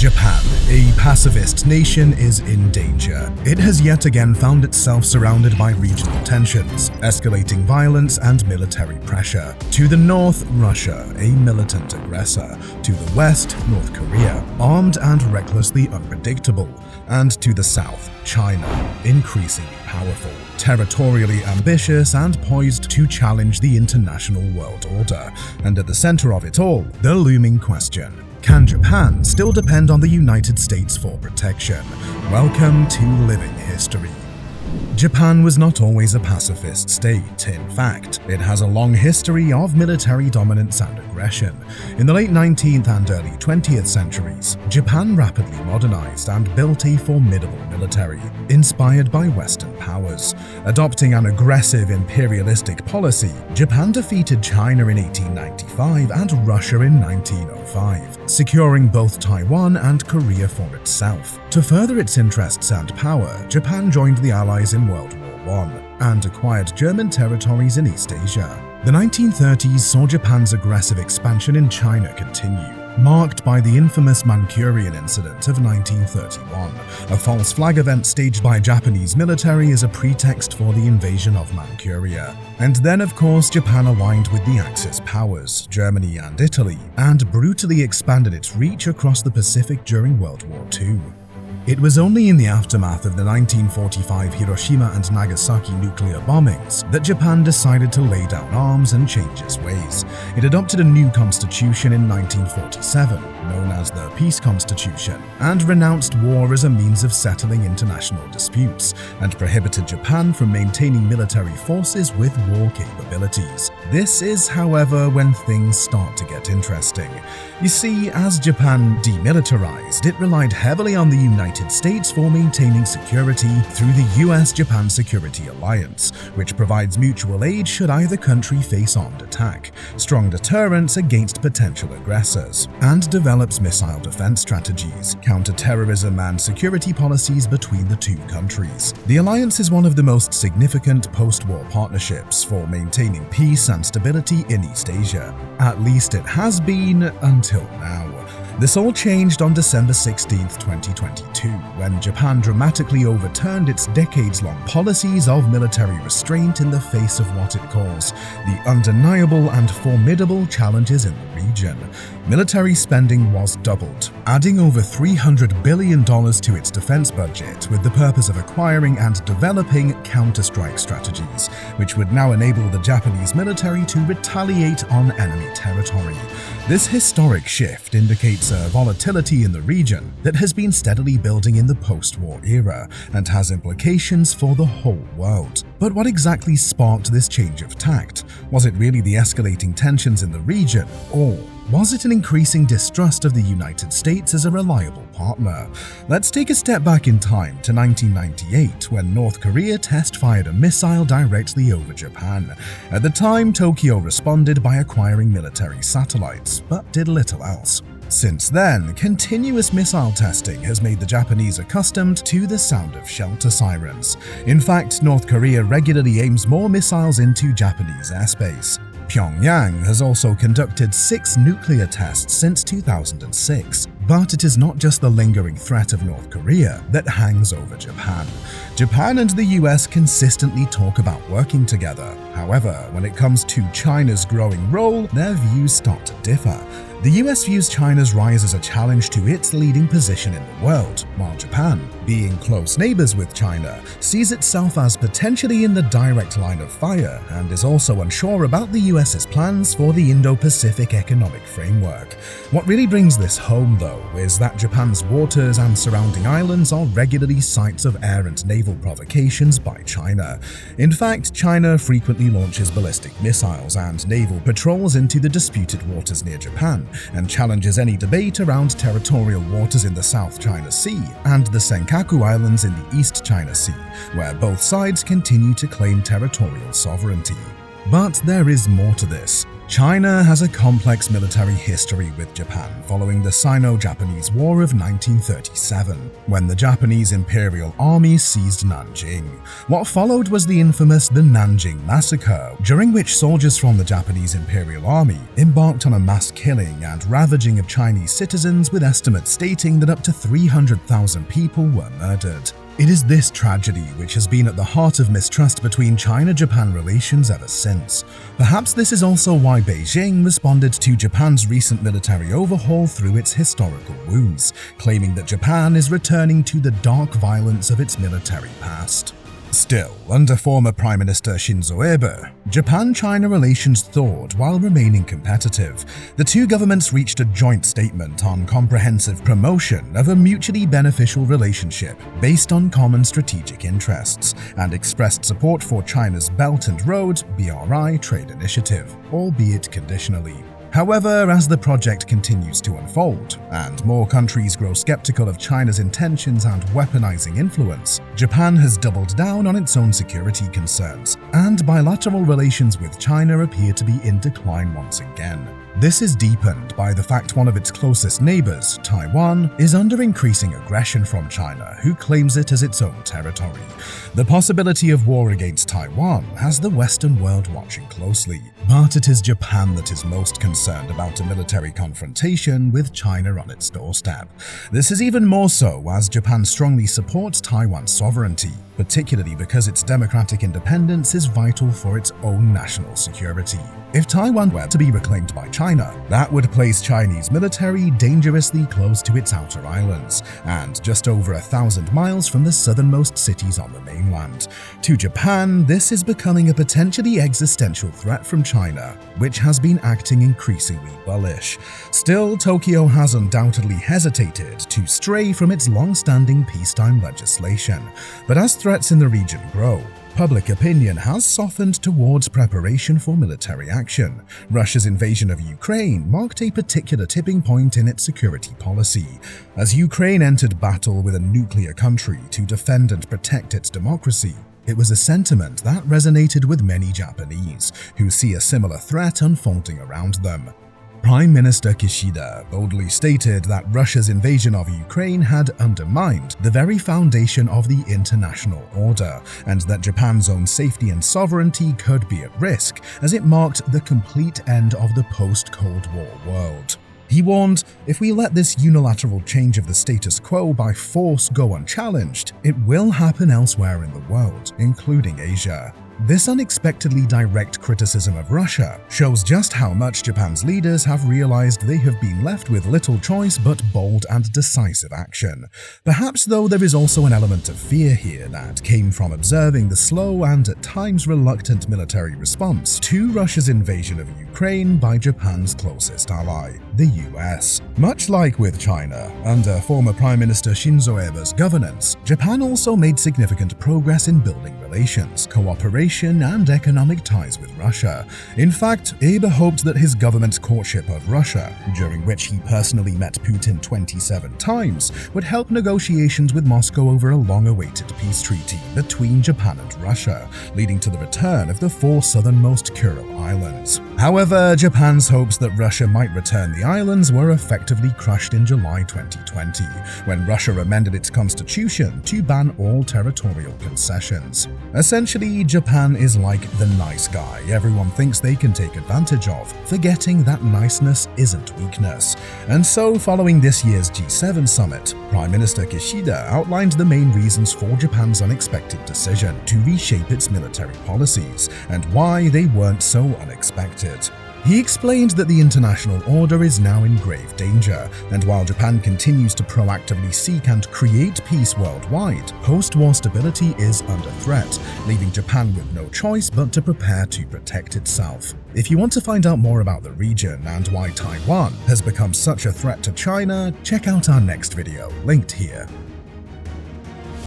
Japan, a pacifist nation, is in danger. It has yet again found itself surrounded by regional tensions, escalating violence and military pressure. To the north, Russia, a militant aggressor. To the west, North Korea, armed and recklessly unpredictable. And to the south, China, increasingly powerful, territorially ambitious, and poised to challenge the international world order. And at the center of it all, the looming question: can Japan still depend on the United States for protection? Welcome to Living History. Japan was not always a pacifist state. In fact, it has a long history of military dominance and aggression. In the late 19th and early 20th centuries, Japan rapidly modernized and built a formidable military, inspired by Western powers. Adopting an aggressive imperialistic policy, Japan defeated China in 1895 and Russia in 1905, securing both Taiwan and Korea for itself. To further its interests and power, Japan joined the Allies in World War I and acquired German territories in East Asia. The 1930s saw Japan's aggressive expansion in China continue, marked by the infamous Manchurian Incident of 1931, a false flag event staged by Japanese military as a pretext for the invasion of Manchuria. And then, of course, Japan aligned with the Axis powers, Germany and Italy, and brutally expanded its reach across the Pacific during World War II. It was only in the aftermath of the 1945 Hiroshima and Nagasaki nuclear bombings that Japan decided to lay down arms and change its ways. It adopted a new constitution in 1947, known as the Peace Constitution, and renounced war as a means of settling international disputes, and prohibited Japan from maintaining military forces with war capabilities. This is, however, when things start to get interesting. You see, as Japan demilitarized, it relied heavily on the United States for maintaining security through the US-Japan Security Alliance, which provides mutual aid should either country face armed attack, strong deterrence against potential aggressors, and develops missile defense strategies, counter-terrorism, and security policies between the two countries. The alliance is one of the most significant post-war partnerships for maintaining peace and stability in East Asia. At least it has been until now. This all changed on December 16, 2022, when Japan dramatically overturned its decades-long policies of military restraint in the face of what it calls the undeniable and formidable challenges in the region. Military spending was doubled, adding over $300 billion to its defense budget with the purpose of acquiring and developing counter-strike strategies, which would now enable the Japanese military to retaliate on enemy territory. This historic shift indicates a volatility in the region that has been steadily building in the post-war era and has implications for the whole world. But what exactly sparked this change of tact? Was it really the escalating tensions in the region, or was it an increasing distrust of the United States as a reliable partner? Let's take a step back in time to 1998, when North Korea test-fired a missile directly over Japan. At the time, Tokyo responded by acquiring military satellites, but did little else. Since then, continuous missile testing has made the Japanese accustomed to the sound of shelter sirens. In fact, North Korea regularly aims more missiles into Japanese airspace. Pyongyang has also conducted 6 nuclear tests since 2006. But it is not just the lingering threat of North Korea that hangs over Japan. Japan and the US consistently talk about working together. However, when it comes to China's growing role, their views start to differ. The US views China's rise as a challenge to its leading position in the world, while Japan, being close neighbors with China, sees itself as potentially in the direct line of fire and is also unsure about the US's plans for the Indo-Pacific economic framework. What really brings this home, though, is that Japan's waters and surrounding islands are regularly sites of air and naval provocations by China. In fact, China frequently launches ballistic missiles and naval patrols into the disputed waters near Japan, and challenges any debate around territorial waters in the South China Sea and the Senkaku Islands in the East China Sea, where both sides continue to claim territorial sovereignty. But there is more to this. China has a complex military history with Japan following the Sino-Japanese War of 1937, when the Japanese Imperial Army seized Nanjing. What followed was the infamous the Nanjing Massacre, during which soldiers from the Japanese Imperial Army embarked on a mass killing and ravaging of Chinese citizens, with estimates stating that up to 300,000 people were murdered. It is this tragedy which has been at the heart of mistrust between China-Japan relations ever since. Perhaps this is also why Beijing responded to Japan's recent military overhaul through its historical wounds, claiming that Japan is returning to the dark violence of its military past. Still, under former Prime Minister Shinzo Abe, Japan-China relations thawed while remaining competitive. The two governments reached a joint statement on comprehensive promotion of a mutually beneficial relationship based on common strategic interests, and expressed support for China's Belt and Road (BRI) trade initiative, albeit conditionally. However, as the project continues to unfold, and more countries grow skeptical of China's intentions and weaponizing influence, Japan has doubled down on its own security concerns, and bilateral relations with China appear to be in decline once again. This is deepened by the fact one of its closest neighbors, Taiwan, is under increasing aggression from China, who claims it as its own territory. The possibility of war against Taiwan has the Western world watching closely, but it is Japan that is most concerned about a military confrontation with China on its doorstep. This is even more so as Japan strongly supports Taiwan's sovereignty, particularly because its democratic independence is vital for its own national security. If Taiwan were to be reclaimed by China, that would place Chinese military dangerously close to its outer islands, and just over 1,000 miles from the southernmost cities on the mainland. To Japan, this is becoming a potentially existential threat from China, which has been acting increasingly bullish. Still, Tokyo has undoubtedly hesitated to stray from its long-standing peacetime legislation, but as threats in the region grow, public opinion has softened towards preparation for military action. Russia's invasion of Ukraine marked a particular tipping point in its security policy. As Ukraine entered battle with a nuclear country to defend and protect its democracy, it was a sentiment that resonated with many Japanese, who see a similar threat unfolding around them. Prime Minister Kishida boldly stated that Russia's invasion of Ukraine had undermined the very foundation of the international order, and that Japan's own safety and sovereignty could be at risk, as it marked the complete end of the post-Cold War world. He warned, if we let this unilateral change of the status quo by force go unchallenged, it will happen elsewhere in the world, including Asia. This unexpectedly direct criticism of Russia shows just how much Japan's leaders have realized they have been left with little choice but bold and decisive action. Perhaps, though, there is also an element of fear here that came from observing the slow and at times reluctant military response to Russia's invasion of Ukraine by Japan's closest ally, the US. Much like with China, under former Prime Minister Shinzo Abe's governance, Japan also made significant progress in building relations, cooperation, and economic ties with Russia. In fact, Abe hoped that his government's courtship of Russia, during which he personally met Putin 27 times, would help negotiations with Moscow over a long-awaited peace treaty between Japan and Russia, leading to the return of the four southernmost Kuril Islands. However, Japan's hopes that Russia might return the islands were effectively crushed in July 2020, when Russia amended its constitution to ban all territorial concessions. Essentially, Japan is like the nice guy everyone thinks they can take advantage of, forgetting that niceness isn't weakness. And so, following this year's G7 summit, Prime Minister Kishida outlined the main reasons for Japan's unexpected decision to reshape its military policies, and why they weren't so unexpected. He explained that the international order is now in grave danger, and while Japan continues to proactively seek and create peace worldwide, post-war stability is under threat, leaving Japan with no choice but to prepare to protect itself. If you want to find out more about the region and why Taiwan has become such a threat to China, check out our next video, linked here.